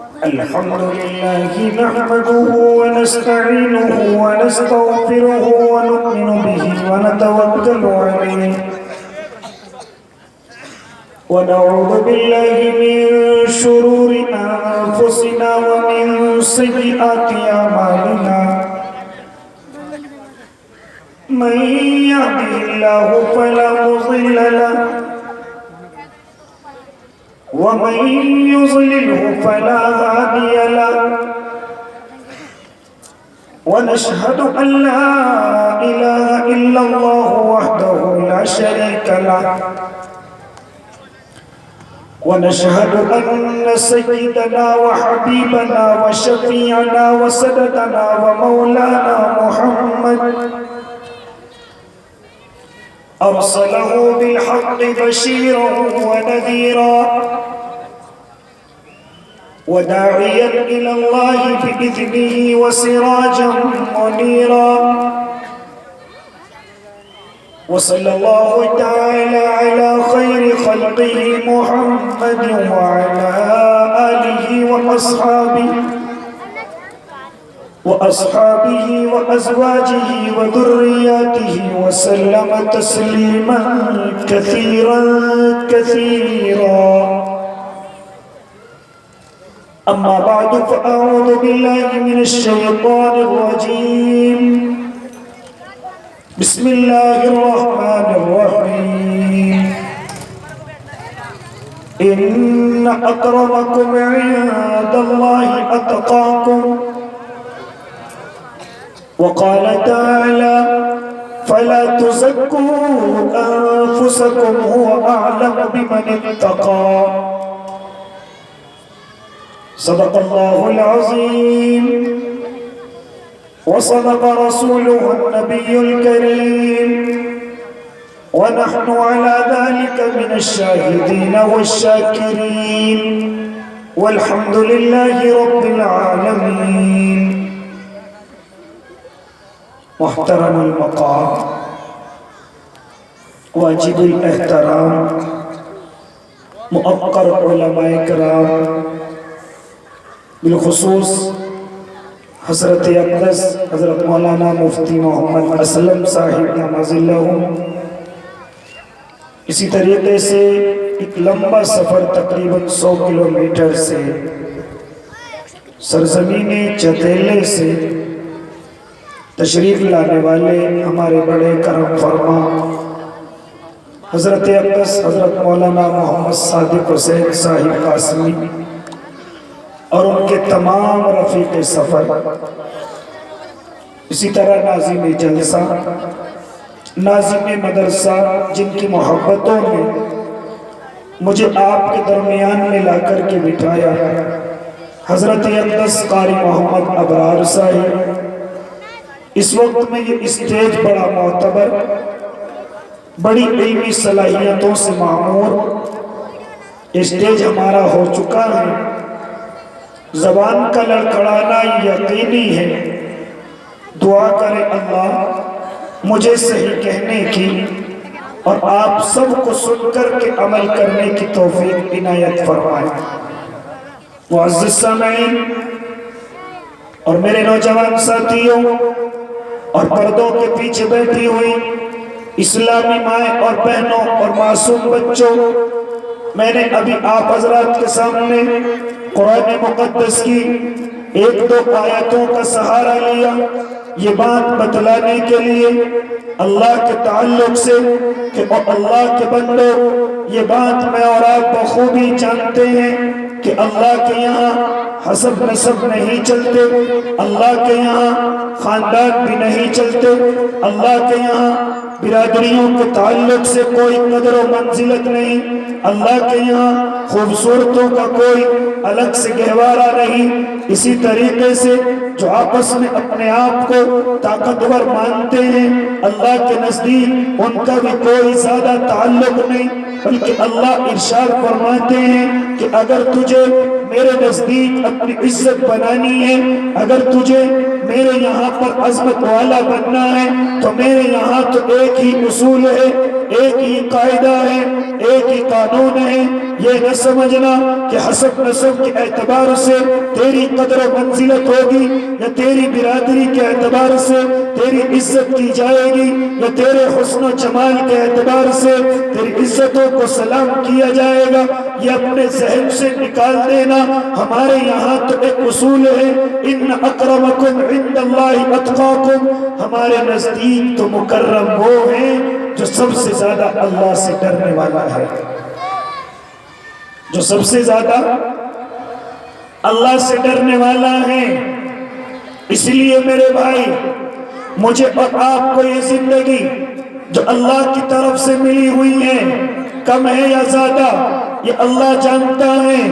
الحمد لله نحمده ونستعينه ونستغفره ونؤمن به ونتوكل عليه ونعوذ بالله من شرور أنفسنا ومن سيئات أعمالنا من يهده الله فلا مضل له ومن يضلله فلا هادي له ونشهد أن لا إله إلا الله وحده لا شريك له ونشهد أن سيدنا وحبيبنا وشفيعنا وسندنا ومولانا محمد أرسله بالحق بشيرا ونذيرا وداعيا إلى الله بإذنه وسراجا منيرا وصلى الله تعالى على خير خلقه محمد وعلى آله وأصحابه وأزواجه وذرياته وسلم تسليما كثيرا كثيرا أما بعد فأعوذ بالله من الشيطان الرجيم بسم الله الرحمن الرحيم إن أكرمكم عند الله أتقاكم وقال تعالى فلا تزكوا أنفسكم هو أعلم بمن اتقى صدق الله العظيم وصدق رسوله النبي الكريم ونحن على ذلك من الشاهدين والشاكرين والحمد لله رب العالمين محترم المقام واجب الاحترام مؤقر علماء کرام بالخصوص حضرت اقدس حضرت مولانا مفتی محمد اسلم صاحب نعمت اللہ، اسی طریقے سے ایک لمبا سفر تقریباً 100 کلومیٹر سے سرزمین چتیلے سے تشریف لانے والے ہمارے بڑے کرم فرما حضرت اقدس حضرت مولانا محمد صادق حسین صاحب قاسمی اور ان کے تمام رفیق سفر، اسی طرح ناظم جلسہ ناظم مدرسہ جن کی محبتوں نے مجھے آپ کے درمیان میں لا کر کے بٹھایا، حضرت اقدس قاری محمد ابرار صاحب، اس وقت میں یہ اسٹیج بڑا معتبر بڑی علمی صلاحیتوں سے معمور اسٹیج ہمارا ہو چکا ہے، زبان کا لڑکھڑانا یقینی ہے، دعا کرے اللہ مجھے صحیح کہنے کی اور آپ سب کو سن کر کے عمل کرنے کی توفیق عنایت فرمائے۔ معزز سامعین اور میرے نوجوان ساتھیوں اور پردوں کے پیچھے بیٹھی ہوئی اسلامی مائیں اور بہنوں اور معصوم بچوں، میں نے ابھی آپ حضرات کے سامنے قرآن مقدس کی 1-2 آیتوں کا سہارا لیا، یہ بات بتلانے کے لیے اللہ کے تعلق سے کہ اللہ کے بندو، یہ بات میں اور آپ بخوبی جانتے ہیں کہ اللہ کے یہاں حسب نسب نہیں چلتے، اللہ کے یہاں خاندان بھی نہیں چلتے، اللہ کے یہاں برادریوں کے تعلق سے کوئی قدر و منزلت نہیں، اللہ کے یہاں خوبصورتوں کا کوئی الگ سے گہوارہ نہیں۔ اسی طریقے سے جو آپس میں اپنے آپ کو طاقتور مانتے ہیں، اللہ کے نزدیک ان کا بھی کوئی زیادہ تعلق نہیں، بلکہ اللہ ارشاد فرماتے ہیں کہ اگر تجھے میرے نزدیک اپنی عزت بنانی ہے، اگر تجھے میرے یہاں پر عظمت والا بننا ہے تو میرے یہاں تو ایک ہی اصول ہے، ایک ہی قاعدہ ہے، ایک ہی قانون ہے۔ یہ نہ سمجھنا کہ حسب نسب کے اعتبار سے تیری قدر و منزلت ہوگی، یا تیری برادری کے اعتبار سے تیری عزت کی جائے گی، یا تیرے حسن و جمال کے اعتبار سے تیری عزتوں کو سلام کیا جائے گا۔ یہ اپنے ذہن سے نکال دینا۔ ہمارے یہاں تو ایک اصول ہے، ان اکرمکم عند اللہ اتقاکم، ہمارے نزدیک تو مکرم وہ ہیں جو سب سے زیادہ اللہ سے ڈرنے والا ہے، جو سب سے زیادہ اللہ سے ڈرنے والا ہے۔ اس لیے میرے بھائی، مجھے اور آپ کو یہ زندگی جو اللہ کی طرف سے ملی ہوئی ہے، کم ہے یا زیادہ، یہ اللہ جانتا ہے۔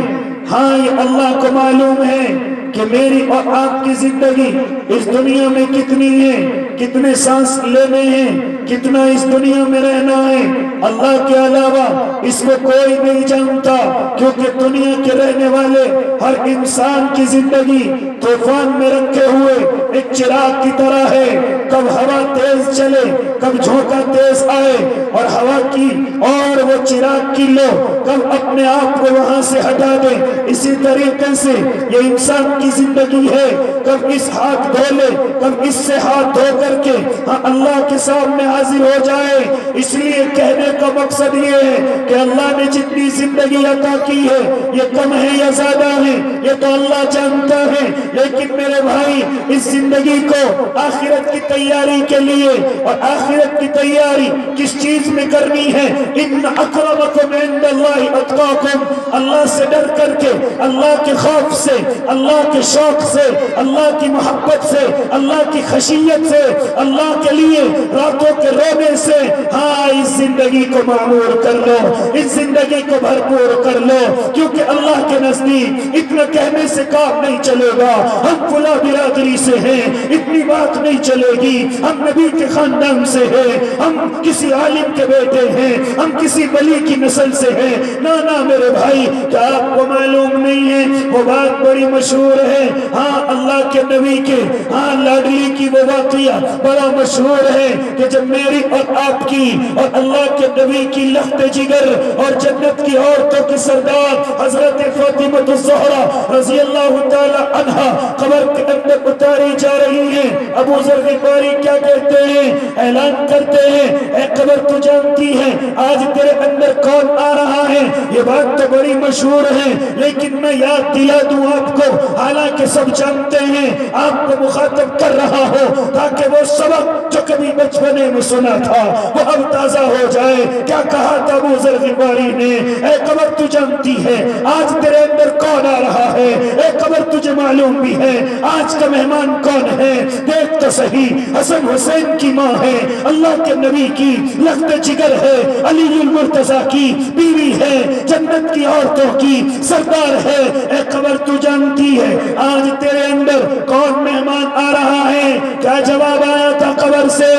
ہاں، یہ اللہ کو معلوم ہے کہ میری اور آپ کی زندگی اس دنیا میں کتنی ہے، کتنے سانس لینے ہیں، کتنا اس دنیا میں رہنا ہے، اللہ کے علاوہ اس کو کوئی نہیں جانتا۔ کیونکہ دنیا کے رہنے والے ہر انسان کی زندگی طوفان میں رکھے ہوئے ایک چراغ کی طرح ہے، کب ہوا تیز چلے، کب جھونکا تیز آئے اور ہوا کی اور وہ چراغ کی لو کب اپنے آپ کو وہاں سے ہٹا دے۔ اسی طریقے سے یہ انسان کی زندگی ہے، کب اس ہاتھ دھو لے، کب اس سے ہاتھ دھو کر کے اللہ کے سامنے حاضر ہو جائے۔ اس لیے کہنے کا مقصد یہ ہے کہ اللہ نے جتنی زندگی عطا کی ہے، یہ کم ہے یا زیادہ ہے، یہ تو اللہ جانتا ہے۔ لیکن میرے بھائی، اس زندگی کو آخرت کی تیاری کے لیے، اور آخرت کی تیاری کس چیز میں کرنی ہے؟ ان اکرمکم عند اللہ اتقاکم، اللہ سے ڈر کر کے، اللہ کے خوف سے، اللہ کے شوق سے، اللہ کی محبت سے، اللہ کی خشیت سے، اللہ کے لیے راتوں کے رونے سے، ہاں، اس زندگی کو معمور کر لو، اس زندگی کو بھرپور کر لو۔ کیونکہ اللہ کے نزدیک اتنا کہنے سے کام نہیں چلے گا، ہم فلاں برادری سے ہیں، اتنی بات نہیں چلے گی، ہم نبی کے خاندان سے ہیں، ہم کسی عالم کے بیٹے ہیں، ہم کسی ولی کی نسل سے ہیں۔ نانا میرے بھائی، کیا آپ کو معلوم نہیں ہے؟ وہ بات بڑی مشہور ہے، ہاں، اللہ کے نبی کے ہاں لاڈلی کی وہ واقعہ بڑا مشہور ہے کہ جب میری اور آپ کی اور اللہ کے نبی کی لخت جگر اور جنت کی عورتوں کی سردار حضرت فاطمہ الزہرا رضی اللہ تعالی عنہا قبر کے اندر اتاری جا رہی ہیں، ابو ذر غفاری کیا کہتے ہیں؟ اعلان کرتے ہیں، اے قبر تو جانتی ہے آج تیرے اندر کون آ رہا ہے؟ یہ بات تو بڑی مشہور ہے، لیکن میں یاد دلا دوں آپ کو، حالانکہ سب جانتے ہیں، آپ کو مخاطب کر رہا ہو تاکہ وہ سبق جو کبھی بچپنے میں سنا تھا وہ اب تازہ ہو جائے۔ کیا کہا تھا ابو ذر غفاری نے؟ اے قبر تو جانتی ہے آج تیرے اندر کون آ رہا ہے؟ اے قبر تجھے معلوم بھی ہے آج کا مہمان کون ہے؟ دیکھ تو صحیح، حسن حسین کی ماں ہے، اللہ کے نبی کی لخت جگر ہے، علی المرتضی کی بیوی ہے، جنت کی عورتوں کی سردار ہے۔ اے قبر تو جانتی ہے آج تیرے اندر کون مہمان آ رہا ہے؟ کیا جواب آیا تھا قبر سے؟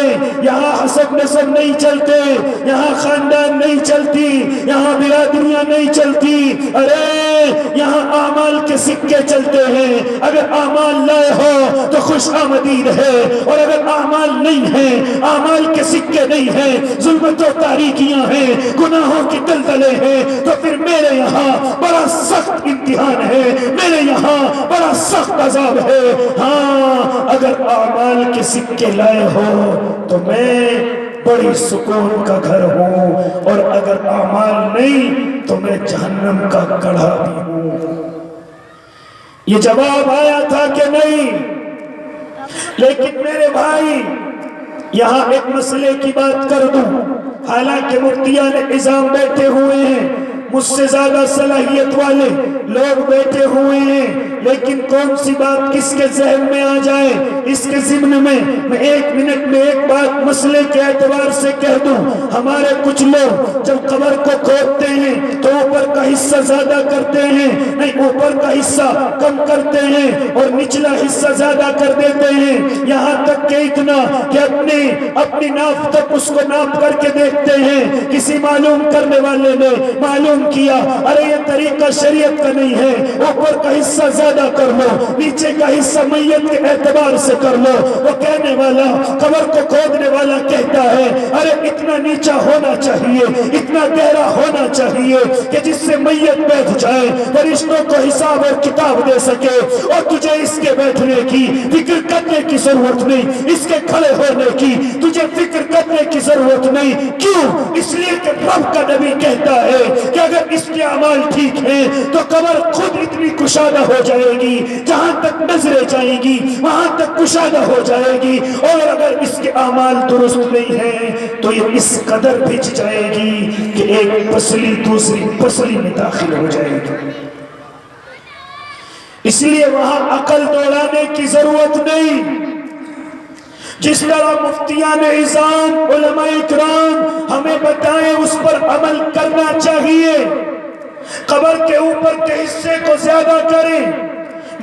یہاں حسب نسب نہیں چلتے، یہاں خاندان نہیں چلتی، یہاں برادریاں نہیں چلتی، ارے یہاں اعمال کے سکے چلتے ہیں۔ اگر اعمال لائے ہو تو خوش آمدید ہے، اور اگر اعمال نہیں ہیں، اعمال کے سکے نہیں ہیں، ظلمت و تاریکیاں ہیں، گناہوں کی دلدلے ہیں، تو پھر میرے یہاں بڑا سخت امتحان ہے، میرے یہاں بڑا سخت عذاب ہے۔ ہاں، اگر اعمال کے سکے لائے ہو تو میں بڑی سکون کا گھر ہوں، اور اگر اعمال نہیں تو میں جہنم کا کڑھا بھی ہوں۔ یہ جواب آیا تھا کہ نہیں؟ لیکن میرے بھائی، یہاں ایک مسئلے کی بات کر دوں، حالانکہ مفتیان نظام بیٹھے ہوئے ہیں، مجھ سے زیادہ صلاحیت والے لوگ بیٹھے ہوئے ہیں، لیکن کون سی بات کس کے ذہن میں آ جائے اس کے ضمن میں ایک منٹ میں ایک بات مسئلے کے اعتبار سے کہہ دوں۔ ہمارے کچھ لوگ جب قبر کو کھودتے ہیں تو اوپر کا حصہ زیادہ کرتے ہیں، نہیں، اوپر کا حصہ کم کرتے ہیں اور نچلا حصہ زیادہ کر دیتے ہیں، یہاں تک کہ اتنا کہ اپنی ناف تک اس کو ناپ کر کے دیکھتے ہیں۔ کسی معلوم کرنے والے نے معلوم معلوم کیا ارے یہ طریقہ شریعت کا نہیں ہے، اوپر کا حصہ زیادہ کر لو، نیچے کا حصہ میت کے اعتبار سے کر لو۔ وہ کہنے والا، قبر کو کھودنے والا کہتا ہے ارے اتنا نیچا ہونا چاہیے، اتنا گہرا ہونا چاہیے کہ جس سے میت بیٹھ جائے فرشتوں کو حساب اور کتاب دے سکے، اور تجھے اس کے بیٹھنے کی فکر کرنے کی ضرورت نہیں، اس کے کھڑے ہونے کی تجھے فکر کرنے کی ضرورت نہیں۔ کیوں؟ اس لیے کہ رب کا نبی کہتا ہے کہ اگر اس کے اعمال ٹھیک ہیں تو قبر خود اتنی کشادہ ہو جائے گی، جہاں تک نظریں جائیں گی وہاں تک کشادہ ہو جائے گی، اور اگر اس کے اعمال درست نہیں ہیں تو یہ اس قدر بھج جائے گی کہ ایک پسلی دوسری پسلی میں داخل ہو جائے گی۔ اس لیے وہاں عقل دوڑانے کی ضرورت نہیں۔ جس طرح مفتیان اعظام علماء اکرام ہمیں بتائیں اس پر عمل کرنا چاہیے۔ قبر کے اوپر کے حصے کو زیادہ کریں،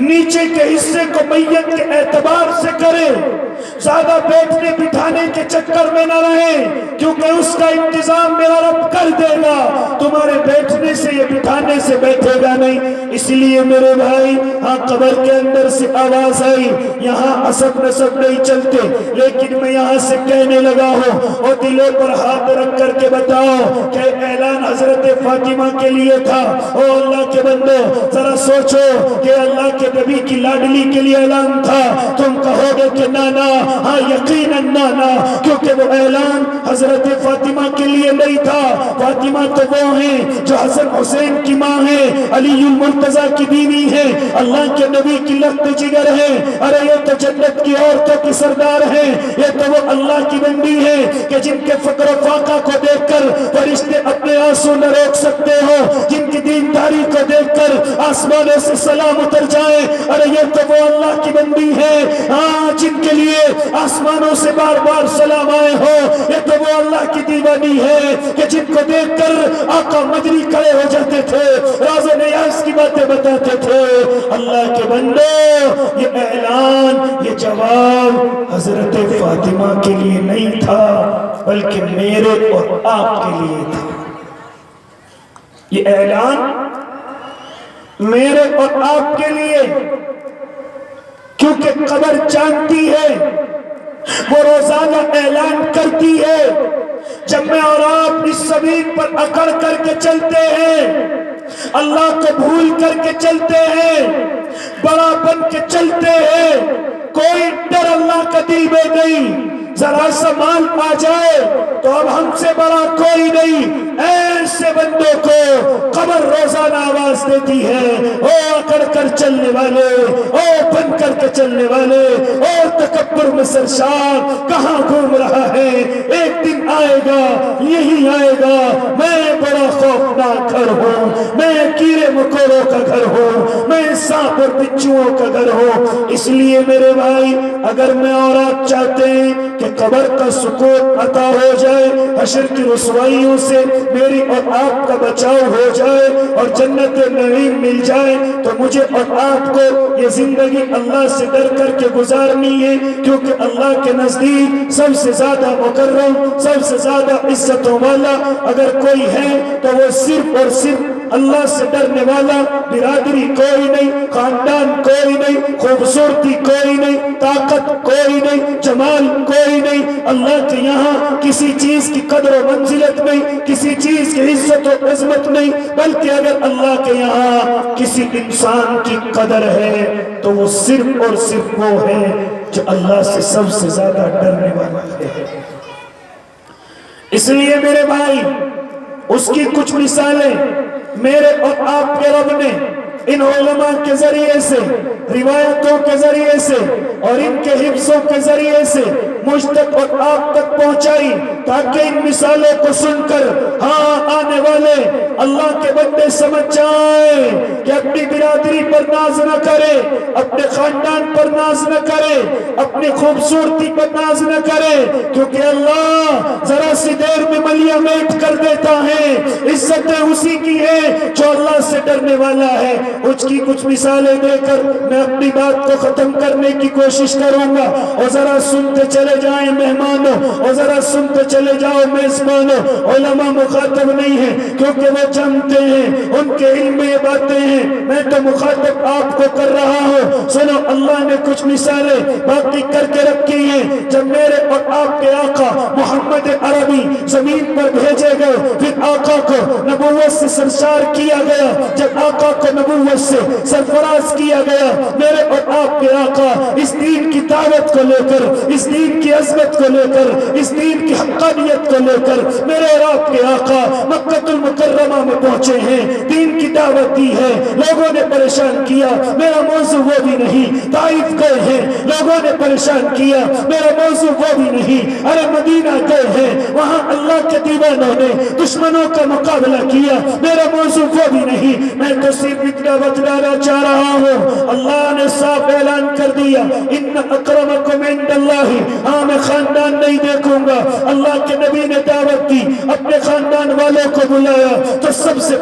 نیچے کے حصے کو میت کے اعتبار سے کریں، زیادہ بیٹھنے بٹھانے کے چکر میں نہ رہیں، کیونکہ اس کا انتظام میرا رب کر دے گا، تمہارے بیٹھنے سے یا بٹھانے سے بیٹھے گا نہیں۔ اس لیے میرے بھائی، ہاں قبر کے اندر سے آواز آئی، یہاں عصب نصب نہیں چلتے، لیکن میں یہاں سے کہنے لگا ہوں اور دلوں پر ہاتھ رکھ کر کے بتاؤ کہ اعلان حضرت فاطمہ کے لیے تھا۔ او اللہ کے بندو، ذرا سوچو کہ اللہ کے نبی کی لاڈلی کے لیے اعلان تھا، تم کہو گے کہ نانا، ہاں یقیناً نانا، کیونکہ وہ اعلان حضرت فاطمہ کے لیے نہیں تھا۔ فاطمہ تو وہ ہیں جو حسن حسین کی ماں ہیں، علی المرتضیٰ کی بیوی ہیں، اللہ کے نبی کی لخت جگر ہیں، ارے یہ تو جنت کی عورتوں کی سردار ہیں، یہ تو وہ اللہ کی بندی ہیں کہ جن کے فقر و فاقہ کو دیکھ کر فرشتے اپنے آنسو نہ روک سکتے ہو، جن کی دینداری کو دیکھ کر آسمانوں سے سلام اتر جائے، ارے یہ تو وہ اللہ کی بندی ہے، ہاں جن کے لیے آسمانوں سے بار بار سلام آئے ہو، یہ تو وہ اللہ کی دیوانی ہے کہ جن کو دیکھ کر آقا مدنی کھڑے ہو جاتے تھے، راز و نیاز کی باتیں بتاتے تھے۔ اللہ کے بندو، یہ اعلان، یہ جواب حضرت فاطمہ کے لیے نہیں تھا، بلکہ میرے اور آپ کے لیے تھا۔ یہ اعلان میرے اور آپ کے لیے، کیونکہ قبر جانتی ہے، وہ روزانہ اعلان کرتی ہے، جب میں اور آپ اس زمین پر اکڑ کر کے چلتے ہیں، اللہ کو بھول کر کے چلتے ہیں، بڑا بن کے چلتے ہیں، کوئی ڈر اللہ کا دل میں نہیں، ذرا سا مال آ جائے تو اب ہم سے بڑا کوئی نہیں، ایسے بندوں کو قبر روزانہ آواز دیتی ہے، او اکڑ کر چلنے والے، او بن کر کے چلنے والے، او تکبر میں سرشار کہاں گھوم رہا ہے، ایک دن آئے گا، یہی آئے گا، میں بڑا خوفناک گھر ہوں، میں کیڑے مکوڑوں کا گھر ہوں، میں سانپ اور بچھوؤں کا گھر ہوں۔ اس لیے میرے بھائی، اگر میں اور آپ چاہتے ہیں کہ قبر کا سکون عطا ہو جائے، حشر کی رسوائیوں سے میری اور آپ کا بچاؤ ہو جائے اور جنت نعیم مل جائے، تو مجھے اور آپ کو یہ زندگی اللہ سے ڈر کر کے گزارنی ہے، کیونکہ اللہ کے نزدیک سب سے زیادہ مکرم، سب سے زیادہ عزتوں والا اگر کوئی ہے تو وہ صرف اور صرف اللہ سے ڈرنے والا۔ برادری کوئی نہیں، خاندان کوئی نہیں، خوبصورتی کوئی نہیں، طاقت کوئی نہیں، جمال کوئی نہیں، اللہ کے یہاں کسی چیز کی قدر و منزلت نہیں، کسی چیز کی عزت و عظمت نہیں، بلکہ اگر اللہ کے یہاں کسی انسان کی قدر ہے تو وہ صرف اور صرف وہ ہے جو اللہ سے سب سے زیادہ ڈرنے والا ہے۔ اس لیے میرے بھائی، اس کی کچھ مثالیں میرے اور آپ کے رب نے ان علماء کے ذریعے سے، روایتوں کے ذریعے سے اور ان کے حفظوں کے ذریعے سے مجھ تک اور آپ تک پہنچائی، تاکہ ان مثالوں کو سن کر ہاں آنے والے اللہ کے بندے سمجھ جائیں کہ اپنی برادری برادری پر ناز نہ کرے، اپنے خاندان پر ناز نہ کرے، اپنی خوبصورتی پر ناز نہ کرے، کیونکہ اللہ ذرا سی دیر میں ملیہ میٹ کر دیتا ہے۔ عزتیں اسی کی ہے جو اللہ سے ڈرنے والا ہے۔ اس کی کچھ مثالیں دے کر میں اپنی بات کو ختم کرنے کی کوشش کروں گا، اور ذرا سنتے چلے جائیں مہمانوں، اور ذرا سنتے چلے جاؤ میزبانوں۔ علماء مخاطب نہیں ہیں کیونکہ وہ جانتے ہیں، ان کے علم میں یہ باتیں ہیں، میں تو مخاطب آپ کو کر رہا ہوں۔ سنو، اللہ نے کچھ مثالیں باقی کر کے رکھی ہیں۔ جب میرے اور آپ کے آقا محمد عربی زمین پر بھیجے گئے، پھر آقا کو نبوت سے سرشار کیا گیا، جب آقا کو نبوت سے سرفراز کیا گیا، میرے اور آپ کے آقا اس دین کی دعوت کو لے کر، اس دین کی عظمت کو لے کر، اس دین کی حقانیت کو لے کر میرے اور آپ کے آقا مکہ المکرمہ میں پہنچے ہیں، دین کی دعوت دی ہے، لوگوں نے پریشان کیا، میرا موضوع وہ بھی نہیں۔ طائف گئے ہیں، لوگوں نے پریشان کیا، میرا موضوع وہ بھی نہیں۔ ارے مدینہ گئے ہیں، وہاں اللہ کے دیوانوں نے دشمنوں کا مقابلہ کیا، میرا موضوع وہ بھی نہیں۔ میں تو صرف اتنا بتلانا چاہ رہا ہوں، اللہ نے صاف اعلان کر دیا، ان اکرمکم عند اللہ، ہاں میں خاندان نہیں دیکھوں گا۔ اللہ کے نبی نے دعوت دی، اپنے خاندان والوں کو بلایا، تو سب سے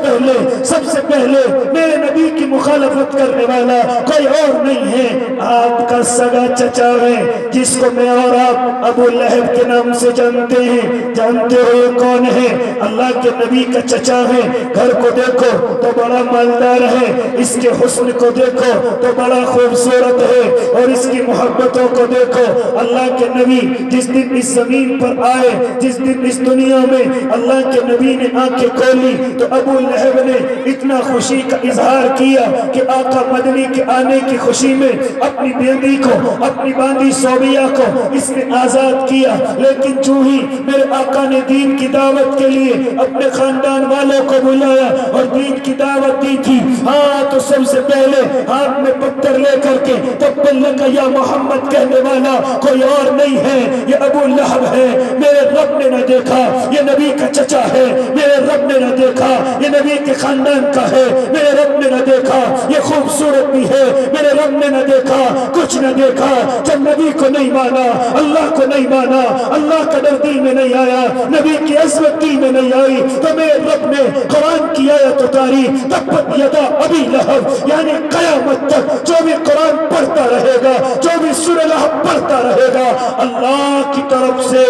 پہلے میرے نبی کی مخالفت کرنے والا کوئی اور نہیں ہے، آپ کا سگا چچا ہے، جس کو میں اور آپ ابو لہب کے نام سے جانتے ہیں۔ جانتے ہو یہ کون ہے؟ اللہ کے نبی کا چچا ہے۔ گھر کو دیکھو تو بڑا مالدار ہے، اس کے حسن کو دیکھو تو بڑا خوبصورت ہے، اور اس کی محبتوں کو دیکھو۔ اللہ کے نبی جس دن اس زمین پر آئے، جس دن اس دنیا میں اللہ کے نبی نے آنکھیں کھولی، تو ابو لہب نے اتنا خوشی کا اظہار کیا کہ آقا مدنی کے آنے کی خوشی میں اپنی بیوی کو، اپنی باندی صوبیہ کو اس نے آزاد کیا۔ لیکن چوں ہی میرے آقا نے دین کی دعوت کے لیے اپنے خاندان والوں کو بلایا اور دین کی دعوت دی تھی، ہاں تو سب سے پہلے ہاتھ میں پتھر لے کر کے تبت لک یا محمد کہنے والا کوئی اور نہیں ہے، یہ ابو لہب ہے۔ میرے رب نے نہ دیکھا یہ نبی کا چچا ہے، میرے رب نے نہ دیکھا یہ نبی کے خاندان کا ہے، میرے رب نے نہ دیکھا یہ خوبصورت بھی ہے، میرے رب نے نہ دیکھا کچھ نہ دیکھا۔ جب نبی کو نہیں مانا، اللہ کو نہیں مانا، اللہ کا ڈر دل میں نہیں آیا، نبی کی عظمت دل میں نہیں آئی، تو میرے رب نے قرآن کی آیت اتاری، تبت یدا ابی لہب، یعنی قیامت تک جو بھی قرآن پڑھتا رہے گا، جو بھی سورہ لہب پڑھتا رہے گا، اللہ کی طرف سے،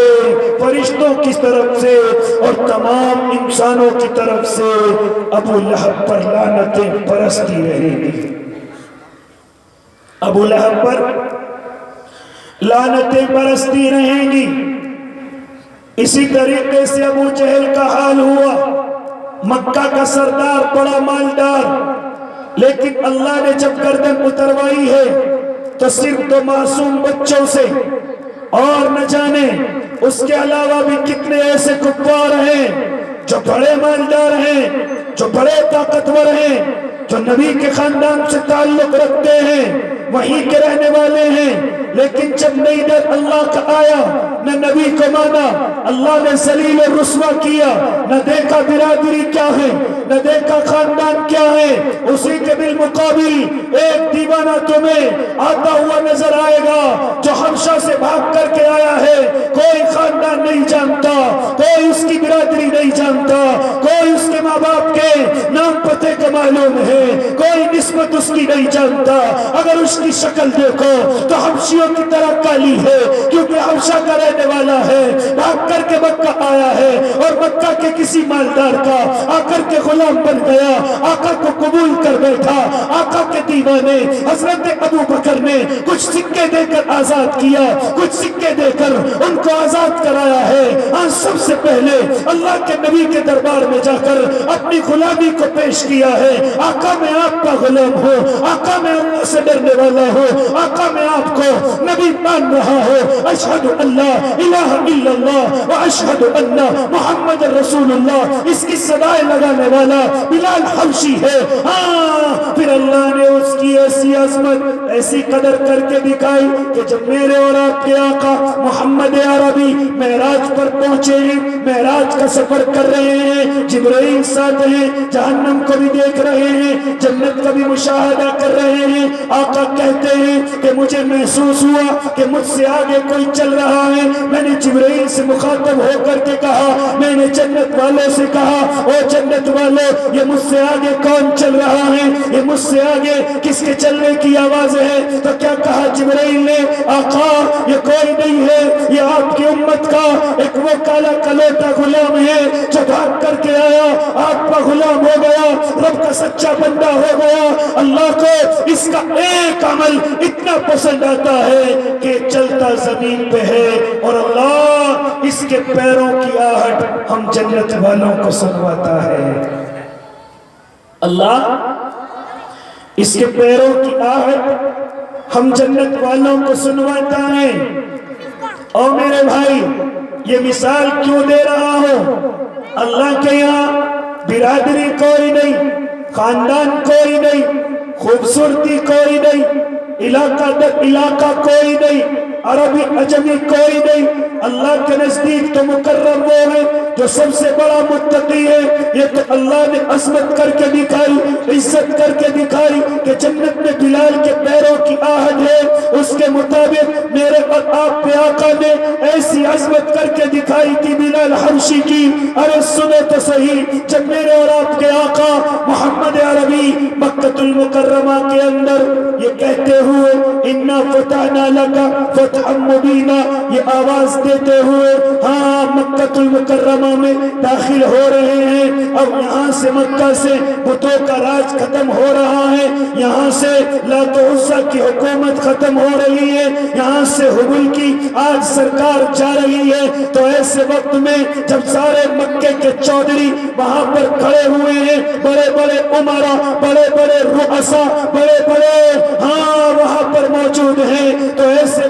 فرشتوں کی طرف سے اور تمام انسانوں کی طرف سے ابو لہب پر لعنتیں برستی رہیں گی، ابو لہب پر لعنتیں برستی رہیں گی۔ اسی طریقے سے ابو جہل کا حال ہوا، مکہ کا سردار، بڑا مالدار، لیکن اللہ نے جب گردن اتروائی ہے تو صرف دو معصوم بچوں سے، اور نہ جانے اس کے علاوہ بھی کتنے ایسے کفار ہیں جو بڑے مالدار ہیں، جو بڑے طاقتور ہیں، جو نبی کے خاندان سے تعلق رکھتے ہیں، وہیں کے رہنے والے ہیں، لیکن جب نہیں ڈر اللہ کا آیا، نہ نبی کو مانا، اللہ نے ذلیل و رسوا کیا، نہ دیکھا برادری کیا ہے، نہ دیکھا خاندان کیا ہے۔ اسی کے بالمقابل ایک دیوانہ تمہیں آتا ہوا نظر آئے گا جو حبشہ سے بھاگ کر کے آیا ہے، کوئی خاندان نہیں جانتا، کوئی اس کی برادری نہیں جانتا، کوئی اس کے ماں باپ کے نام پتے کا معلوم ہے، کوئی نسبت اس کی نہیں جانتا۔ اگر اس کی شکل دیکھو تو حبشیوں کی طرح کالی ہے، کیونکہ حبشہ کا رہنے والا ہے، بھاگ کر کے مکہ آیا ہے، اور مکہ کے کسی مالدار کا آ کر کے غلام بن گیا، آقا کو قبول کر بیٹھا۔ آقا کے دیوانے حضرت ابو بکر نے کچھ سکے دے کر آزاد کیا، کچھ سکے دے کر ان کو آزاد کرایا ہے۔ آج سب سے پہلے اللہ کے نبی کے دربار میں جا کر اپنی غلامی کو پیش کیا ہے، آقا میں آپ کا غلام ہوں، آقا میں اللہ سے ڈرنے والا ہوں، آقا میں آپ کو نبی مان رہا ہوں۔ اشہد اللہ الہ الا اللہ و اشہد ان محمد رسول اللہ، اس کی صدائیں لگانے والا بلال حبشی ہے۔ ہاں، پھر اللہ نے اس کی ایسی عظمت، ایسی قدر کر کے دکھائی کہ جب میرے اور آپ کے آقا محمد عربی معراج پر پہنچے ہیں، معراج کا سفر کر رہے ہیں، جبرائیل ساتھ ہیں، جہنم کو بھی دیکھ رہے ہیں، جنت کا بھی مشاہدہ کر رہے ہیں. آقا کہتے ہیں کہ مجھے محسوس ہوا کہ مجھ سے آگے کوئی چل رہا ہے. میں نے جبرائیل سے مخاطب ہو کر کے کہا, میں نے جنت والوں سے کہا, او جنت والوں یہ مجھ سے آگے کون چل رہا ہے, یہ مجھ سے آگے کس کے چلنے کی آواز ہے؟ تو کیا کہا جبرائیل نے؟ آقا یہ کوئی نہیں ہے, یہ آپ کی امت کا ایک وہ کالا کلوٹا غلام ہے جو بھاگ کر کے آیا, آپ کا غلام ہو گیا, رب کا سچا بندہ ہو گیا. اللہ کو اس کا ایک عمل اتنا پسند آتا ہے کہ چلتا زمین پہ ہے, اور اللہ اس کے پیروں کی آہٹ ہم جنت والوں کو سنواتا ہے. اللہ اس کے پیروں کی آہٹ ہم جنت والوں کو سنواتا ہے. اور میرے بھائی یہ مثال کیوں دے رہا ہوں؟ اللہ کے یہاں برادری کوئی نہیں, خاندان کوئی نہیں, خوبصورتی کوئی نہیں, علاقہ کوئی نہیں, عربی عجمی کوئی نہیں. اللہ کے نزدیک تو مکرم وہ ہے جو سب سے بڑا متقی ہے. یہ تو اللہ نے عظمت کر کے دکھائی, عزت کر کے دکھائی کہ جنت میں بلال کے پیروں کی آہٹ ہے. اس کے مطابق میرے اور آپ پہ آقا نے ایسی عظمت کر کے دکھائی تھی بلال حبشی کی. ارے سنو تو صحیح, جب میرے اور آپ کے آقا محمد عربی مکہ المکرمہ کے اندر یہ کہتے ہوئے انا فتحنا لک فتحا مبینا, یہ آواز دیتے ہوئے ہاں مکہ المکرمہ میں داخل ہو رہے ہیں. اب یہاں سے مکہ سے بتوں کا راج ختم ہو رہا ہے, یہاں سے لات و عزا کی حکومت ختم ہو رہی ہے, یہاں سے حبل کی آج سرکار جا رہی ہے. تو ایسے وقت میں جب سارے مکے کے چودھری وہاں پر کھڑے ہوئے ہیں, بڑے بڑے عمرا, بڑے بڑے رؤسا, بڑے بڑے ہاں وہاں پر موجود ہیں, تو ایسے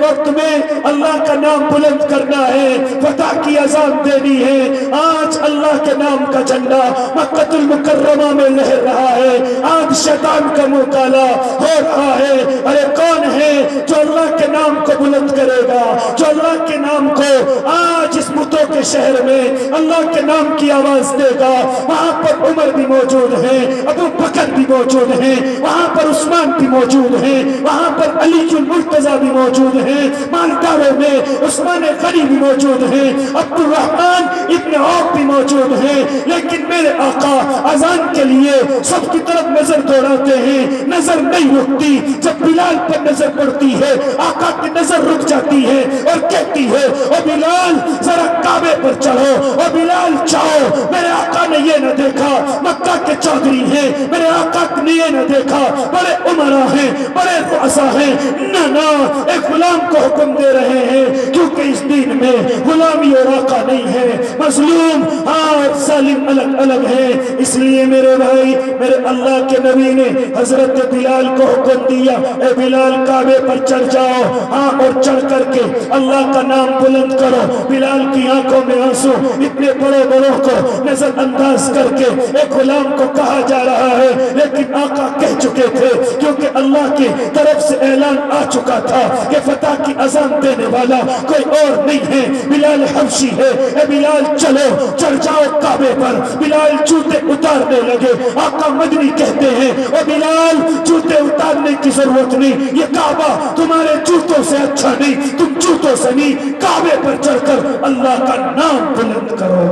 وقت میں اللہ کا نام بلند کرنا ہے, فتح کی اذان دینی ہے. آج اللہ کے نام کا جھنڈا مکہ المکرمہ میں لہر رہا ہے, آج شیطان کا منہ کالا ہو رہا ہے. ارے کون ہے جو اللہ کے نام کو بلند کرے گا, جو اللہ کے نام کو آج اس بتوں کے شہر میں اللہ کے نام کی آواز دے گا؟ وہاں پر عمر بھی موجود ہیں, ابو بکر بھی موجود ہیں, وہاں پر عثمان بھی موجود ہیں, وہاں پر علی المرتضیٰ بھی موجود ہیں, مالداروں میں عثمان غنی بھی موجود ہیں, عبد الرحمن ابن عوف بھی موجود ہیں. لیکن میرے آقا اذان کے لیے سب کی طرف نظر دوڑاتے ہیں, نظر نہیں رکتی. جب بلال پر نظر پڑتی ہے آقا کی نظر رک جاتی ہے اور کہتی ہے او بلال ذرا کعبے پر چڑھو, او بلال جاؤ. میرے آقا نے یہ نہ دیکھا مکہ کے چودھری ہیں, میرے آقا نے یہ نہ دیکھا بڑے عمرا ہیں, بڑے رؤسا ہیں, نہ ایک غلام کو حکم دے رہے ہیں, کیونکہ اس دین میں غلامی اور آقا نہیں ہے, مظلوم اور ظالم الگ الگ ہے. اس لیے میرے بھائی, میرے اللہ کے نبی نے حضرت بلال کو حکم دیا, اے بلال کعبے پر چڑھ جاؤ, ہاں اور چڑھ کر کے اللہ کا نام بلند کرو. بلال کی آنکھوں میں آنسو, اتنے بڑے بڑوں کو نظر انداز کر کے ایک غلام کو کہا جا رہا ہے, لیکن آقا کہہ چکے تھے کیونکہ اللہ کی طرف سے اعلان آ چکا تھا کہ فتح کی اذان دینے والا کوئی اور نہیں ہے, بلال حبشی ہے. اے بلال چلو, چڑھ جاؤ کعبے پر. بلال جوتے اتارنے لگے. آقا مدنی کہتے ہیں او بلال جوتے اتارنے کی ضرورت نہیں, یہ کعبہ تمہارے جوتوں سے اچھا نہیں, تم جوتوں سے نہیں کعبے پر چڑھ کر اللہ کا نام بلند کرو,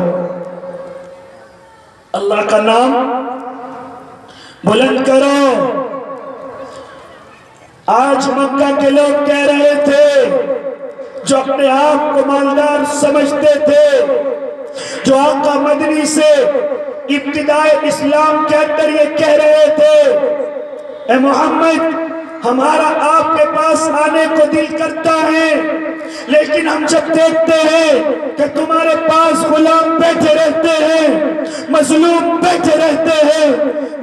اللہ کا نام بلند کرو. آج مکہ کے لوگ کہہ رہے تھے, جو اپنے آپ کو مالدار سمجھتے تھے, جو آقا مدنی سے ابتدائے اسلام کے اندر یہ کہہ رہے تھے اے محمد ہمارا آپ کے پاس آنے کو دل کرتا ہے, لیکن ہم جب دیکھتے ہیں کہ تمہارے پاس غلام بیٹھے رہتے ہیں, مظلوم بیٹھے رہتے ہیں,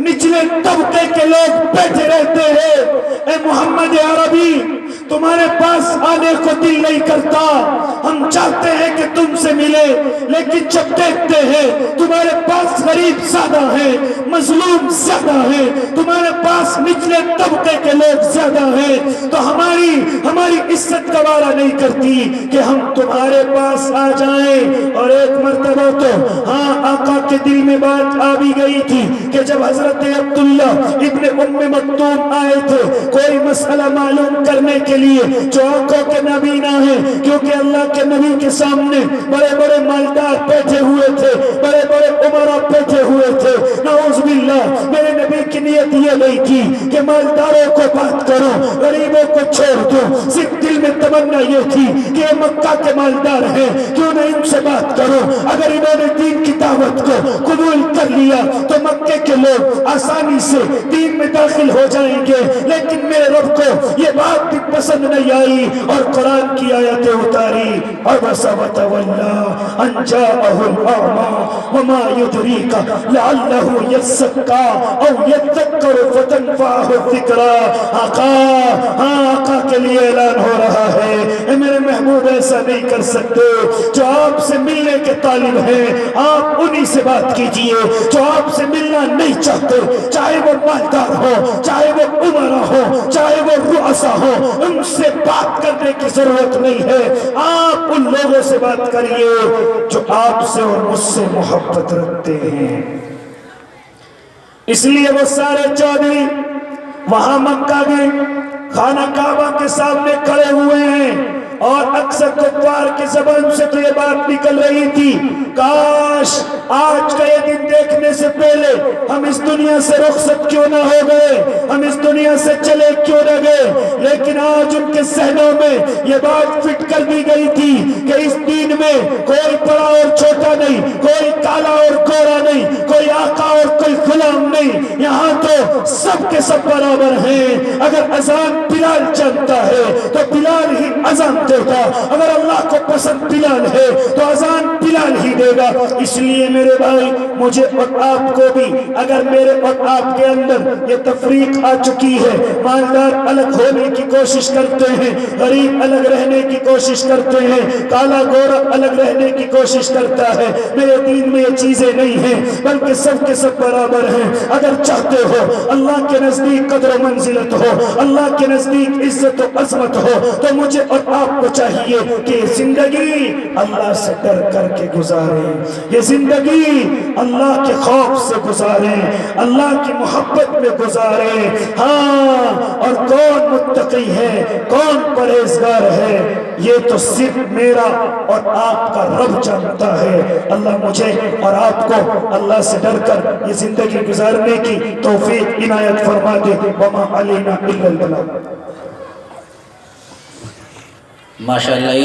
نچلے طبقے کے لوگ بیٹھے رہتے ہیں, اے محمد عربی تمہارے پاس آنے کو دل نہیں کرتا. ہم چاہتے ہیں کہ تم سے ملے, لیکن جب دیکھتے ہیں تمہارے پاس غریب زیادہ ہیں, مظلوم زیادہ ہیں, تمہارے پاس پاس نچلے طبقے کے لوگ زیادہ ہیں تو ہماری عزت گوارا نہیں کرتی کہ ہم تمہارے پاس آ جائیں۔ اور ایک مرتبہ تو ہاں آقا کے دل میں بات آ بھی گئی تھی کہ جب حضرت عبداللہ ابن ام مکتوم آئے تھے کوئی مسئلہ معلوم کرنے کے لیے، جو آنکھوں کے نبینا ہے، کیونکہ اللہ کے نبی کے سامنے بڑے بڑے مالدار بیٹھے ہوئے تھے، بڑے بڑے عمرہ بیٹھے ہوئے تھے، نعوذ باللہ میرے نبی کی نیت یہ نہیں تھی کہ مالداروں کو بات کرو غریبوں کو چھوڑ دو، صرف دل میں تمنا یہ تھی کہ یہ مکہ کے مالدار ہیں، کیوں نہ ان سے بات کرو، اگر انہوں نے دین کی دعوت کو قبول کر لیا تو مکے کے لوگ آسانی سے دین میں داخل ہو جائیں گے۔ لیکن میرے رب کو یہ بات بھی پسند نہیں آئی اور قرآن کی آیتیں اتاری، عبس وتولی ان جاءہ الاعمی وما یدریک لعلہ یزکا او یذکر فتنفعہ الذکریٰ۔ آقا کے لیے اعلان ہو رہا ہے، اے میرے محبوب ایسا نہیں کر سکتے، جو آپ سے ملنے کے طالب ہیں آپ انہی سے بات کیجئے، جو آپ سے ملنا نہیں چاہتے چاہے وہ مالدار ہو، چاہے وہ عمرہ ہو، چاہے وہ رؤسا ہو، ان سے بات کرنے کی ضرورت نہیں ہے، آپ ان لوگوں سے بات کریے جو آپ سے اور مجھ سے محبت رکھتے ہیں۔ اس لیے وہ سارے چودھری وہاں مکہ گئے، خانہ کعبہ کے سامنے کھڑے ہوئے ہیں اور اکثر کفار کی زبان سے تو یہ بات نکل رہی تھی، کاش آج کا یہ دن دیکھنے سے پہلے ہم اس دنیا سے رخصت کیوں نہ ہو گئے، ہم اس دنیا سے چلے کیوں نہ گئے۔ لیکن آج ان کے ذہنوں میں یہ بات فٹ کر دی گئی تھی کہ اس دین میں کوئی بڑا اور چھوٹا نہیں، کوئی کالا اور گورا نہیں، کوئی آقا اور کوئی غلام نہیں، یہاں تو سب کے سب برابر ہیں۔ اگر اذان بلال جانتا ہے تو بلال ہی اذان دے گا، اگر اللہ کو پسند بلال ہے تو اذان بلال ہی دے گا۔ اس لیے میرے بھائی مجھے اور آپ کو بھی اگر میرے اور آپ کے اندر یہ تفریق آ چکی ہے، مالدار الگ ہونے کی کوشش کرتے ہیں، غریب الگ رہنے کی کوشش کرتے ہیں، کالا گورا الگ رہنے کی کوشش کرتا ہے، میرے دین میں یہ چیزیں نہیں ہیں بلکہ سب کے سب برابر ہیں۔ اگر چاہتے ہو اللہ کے نزدیک قدر و منزلت ہو، اللہ کے نزدیک عزت و عظمت ہو، تو مجھے اور آپ کو چاہیے کہ زندگی اللہ سے ڈر کر کے گزاریں، یہ زندگی اللہ کے خوف سے گزاریں، اللہ کی محبت میں گزاریں۔ ہاں، اور کون متقی ہے، کون پرہیزگار ہے، یہ تو صرف میرا اور آپ کا رب جانتا ہے۔ اللہ مجھے اور آپ کو اللہ سے ڈر کر یہ زندگی گزارنے کی توفیق عنایت فرما دے۔ وما علینا الا البلاغ۔ ماشاءاللہ۔